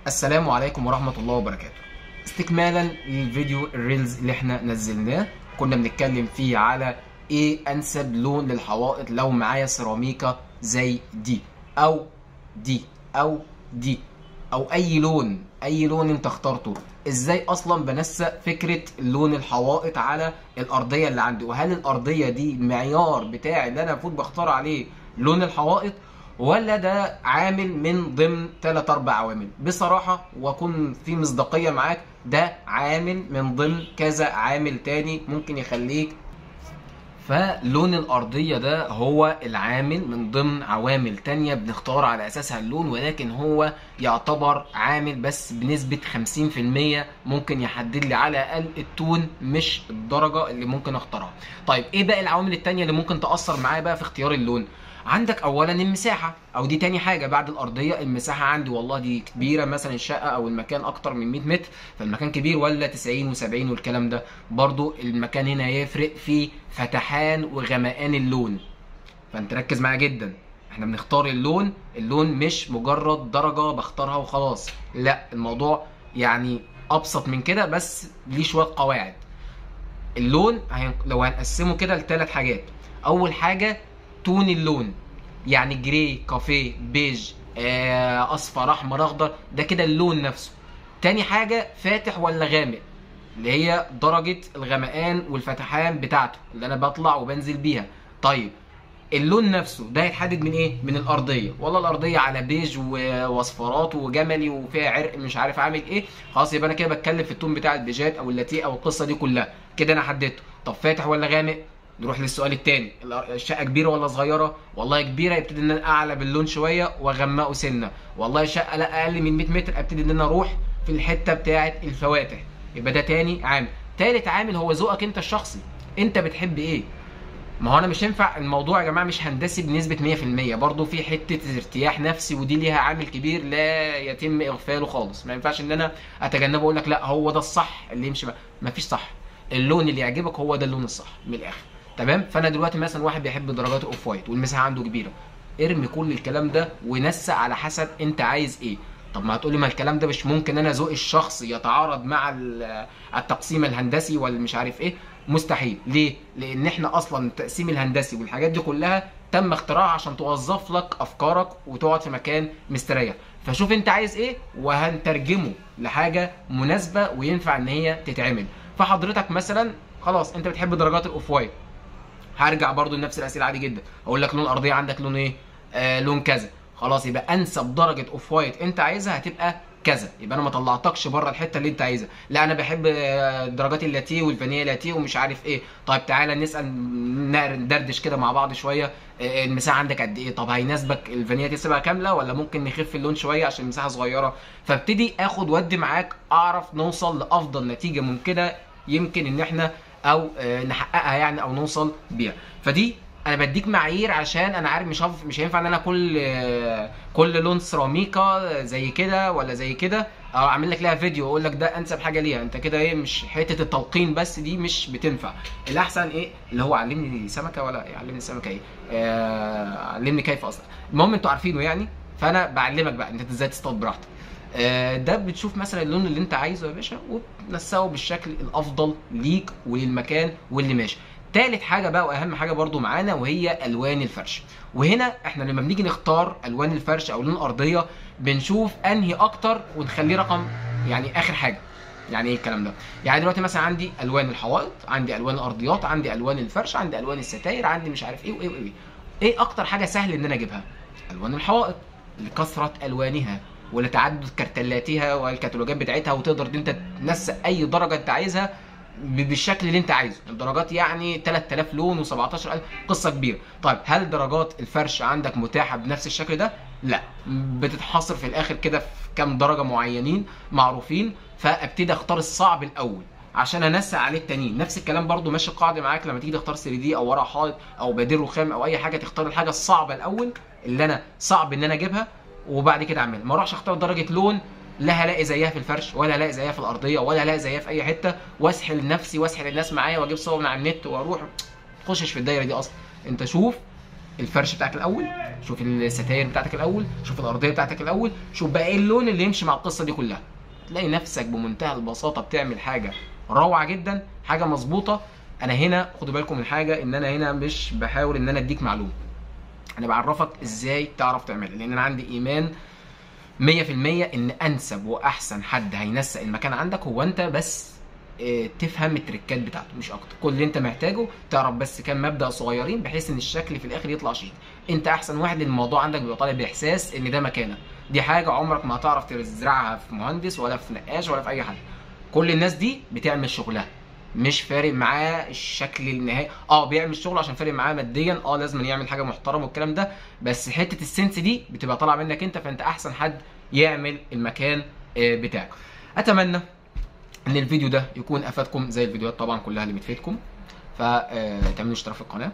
السلام عليكم ورحمة الله وبركاته. استكمالا للفيديو الريلز اللي احنا نزلناه، كنا بنتكلم فيه على ايه انسب لون للحوائط لو معايا سيراميكا زي دي او دي او دي او اي لون انت اخترته. ازاي اصلا بنسق فكرة لون الحوائط على الارضية اللي عندي، وهل الارضية دي المعيار بتاعي اللي انا المفروض بختار عليه لون الحوائط، ولا ده عامل من ضمن 3-4 عوامل؟ بصراحة واكون في مصداقية معاك، ده عامل من ضمن كذا عامل تاني ممكن يخليك. فلون الأرضية ده هو العامل من ضمن عوامل تانية بنختار على أساسها اللون، ولكن هو يعتبر عامل بس بنسبة 50% ممكن يحدد لي على الأقل التون، مش الدرجة اللي ممكن اختارها. طيب ايه بقى العوامل التانية اللي ممكن تأثر معايا بقى في اختيار اللون؟ عندك اولا المساحه، او دي تاني حاجه بعد الارضيه. المساحه عندي والله دي كبيره، مثلا الشقه او المكان اكتر من 100 متر، فالمكان كبير، ولا 90 و70 والكلام ده. برضو المكان هنا يفرق في فتحان وغمقان اللون. فانت ركز معايا جدا، احنا بنختار اللون مش مجرد درجه بختارها وخلاص، لا، الموضوع يعني ابسط من كده، بس ليه شويه قواعد. اللون لو هنقسمه كده ل3 حاجات. اول حاجه تون اللون، يعني جراي، كافيه، بيج، اصفر، احمر، اخضر، ده كده اللون نفسه. تاني حاجه فاتح ولا غامق، اللي هي درجه الغمقان والفتحان بتاعته اللي انا بطلع وبنزل بيها. طيب اللون نفسه ده هيتحدد من ايه؟ من الارضيه. والله الارضيه على بيج واصفرات وجملي وفيها عرق مش عارف عامل ايه، خلاص يبقى انا كده بتكلم في التون بتاع البيجات او اللاتيه او القصه دي كلها، كده انا حددته. طب فاتح ولا غامق؟ نروح للسؤال الثاني، الشقه كبيره ولا صغيره؟ والله كبيره، يبتدي ان انا اعلى باللون شويه واغمقه سنه. والله شقه لا اقل من 100 متر، ابتدي ان انا اروح في الحته بتاعه الفواتح. يبقى ده تاني عامل. تالت عامل هو ذوقك انت الشخصي، انت بتحب ايه؟ ما هو انا مش ينفع الموضوع يا جماعه مش هندسي بنسبه 100%، برضه في حته ارتياح نفسي، ودي ليها عامل كبير لا يتم اغفاله خالص. ما ينفعش ان انا اتجنبه واقول لك لا هو ده الصح اللي يمشي بقى. ما فيش صح، اللون اللي يعجبك هو ده اللون الصح من الاخر. تمام؟ فانا دلوقتي مثلا واحد بيحب درجات الاوف وايت والمساحه عنده كبيره، ارمي كل الكلام ده ونسق على حسب انت عايز ايه. طب ما هتقولي ما الكلام ده مش ممكن انا ذوقي الشخصي يتعارض مع التقسيم الهندسي ولا مش عارف ايه؟ مستحيل. ليه؟ لان احنا اصلا التقسيم الهندسي والحاجات دي كلها تم اختراعها عشان توظف لك افكارك وتقعد في مكان مستريح. فشوف انت عايز ايه وهنترجمه لحاجه مناسبه وينفع ان هي تتعمل. فحضرتك مثلا خلاص انت بتحب درجات الاوف وايت، هرجع برضو لنفس الاسئله عادي جدا، اقول لك لون الارضيه عندك لون ايه؟ لون كذا. خلاص يبقى انسب درجه اوف وايت انت عايزها هتبقى كذا. يبقى انا ما طلعتكش بره الحته اللي انت عايزها. لا انا بحب درجات اللاتيه والفانيلا لاتيه ومش عارف ايه. طيب تعالى نسال ندردش كده مع بعض شويه. المساحه عندك قد ايه؟ طب هيناسبك الفانيلا تسيبها كامله ولا ممكن نخف اللون شويه عشان المساحه صغيره؟ فابتدي اخد ودي معاك، اعرف نوصل لافضل نتيجه ممكنه يمكن ان احنا او نحققها يعني، او نوصل بيها. فدي انا بديك معايير عشان انا عارف مش هينفع ان انا كل لون سيراميكا زي كده ولا زي كده او اعمل لك لها فيديو واقول لك ده انسب حاجه ليها. انت كده ايه؟ مش حته التلقين بس دي مش بتنفع. الاحسن ايه؟ اللي هو علمني سمكه ولا يعلمني سمكه ايه؟ علمني كيف اصلا. المهم انتوا عارفينه يعني. فانا بعلمك بقى انت ازاي تصطاد براحتك. ده بتشوف مثلا اللون اللي انت عايزه يا باشا وتنسقه بالشكل الافضل ليك وللمكان واللي ماشي. تالت حاجه بقى واهم حاجه برضو معانا، وهي الوان الفرش. وهنا احنا لما بنيجي نختار الوان الفرش او لون ارضيه بنشوف انهي اكتر ونخليه رقم يعني اخر حاجه. يعني ايه الكلام ده؟ يعني دلوقتي مثلا عندي الوان الحوائط، عندي الوان الارضيات، عندي الوان الفرش، عندي الوان الستاير، عندي مش عارف ايه وايه وايه. ايه اكتر حاجه سهل ان انا اجيبها؟ الوان الحوائط لكثره الوانها ولتعدد كرتلاتها والكتالوجات بتاعتها، وتقدر انت تنسق اي درجه انت عايزها بالشكل اللي انت عايزه. الدرجات يعني 3000 لون و17000، قصه كبيره. طيب هل درجات الفرش عندك متاحه بنفس الشكل ده؟ لا، بتتحصر في الاخر كده في كام درجه معينين معروفين. فابتدي اختار الصعب الاول عشان انسق عليه التانيين. نفس الكلام برضو ماشي قاعده معاك لما تيجي تختار 3 دي او ورق حائط او بديل رخام او اي حاجه، تختار الحاجه الصعبه الاول اللي انا صعب ان انا اجيبها، وبعد كده اعملها. ما اروحش اختار درجه لون لا هلاقي زيها في الفرش ولا هلاقي زيها في الارضيه ولا هلاقي زيها في اي حته، واسحل نفسي واسحل الناس معايا واجيب صور من على النت واروح. تخشش في الدايره دي اصلا. انت شوف الفرش بتاعك الاول، شوف الستاير بتاعتك الاول، شوف الارضيه بتاعتك الاول، شوف بقى ايه اللون اللي يمشي مع القصه دي كلها. تلاقي نفسك بمنتهى البساطه بتعمل حاجه روعه جدا، حاجه مظبوطه. انا هنا خدوا بالكم من حاجه، ان انا هنا مش بحاول ان انا اديك معلومه، انا بعرفك ازاي تعرف تعملها، لان انا عندي ايمان 100% ان انسب واحسن حد هينسق المكان عندك هو انت، بس تفهم التريكات بتاعته مش اكتر. كل اللي انت محتاجه تعرف بس كام مبدأ صغيرين بحيث ان الشكل في الاخر يطلع شيك. انت احسن واحد، لان الموضوع عندك بيبقى طالع باحساس ان ده مكانك. دي حاجه عمرك ما هتعرف تزرعها في مهندس ولا في نقاش ولا في اي حد. كل الناس دي بتعمل شغلها، مش فارق معاه الشكل النهائي. بيعمل شغل عشان فارق معاه ماديا، لازم يعمل حاجه محترمه والكلام ده، بس حته السنس دي بتبقى طالعه منك انت، فانت احسن حد يعمل المكان بتاعك. اتمنى ان الفيديو ده يكون افادكم زي الفيديوهات طبعا كلها اللي بتفيدكم. فتعملوا اشتراك في القناه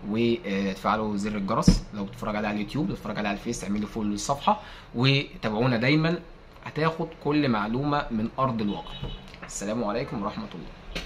وتفعلوا زر الجرس، لو بتتفرج عليها على اليوتيوب، بتتفرج عليها على الفيس، اعملوا فولو للصفحه وتابعونا دايما، هتاخد كل معلومه من ارض الواقع. السلام عليكم ورحمه الله.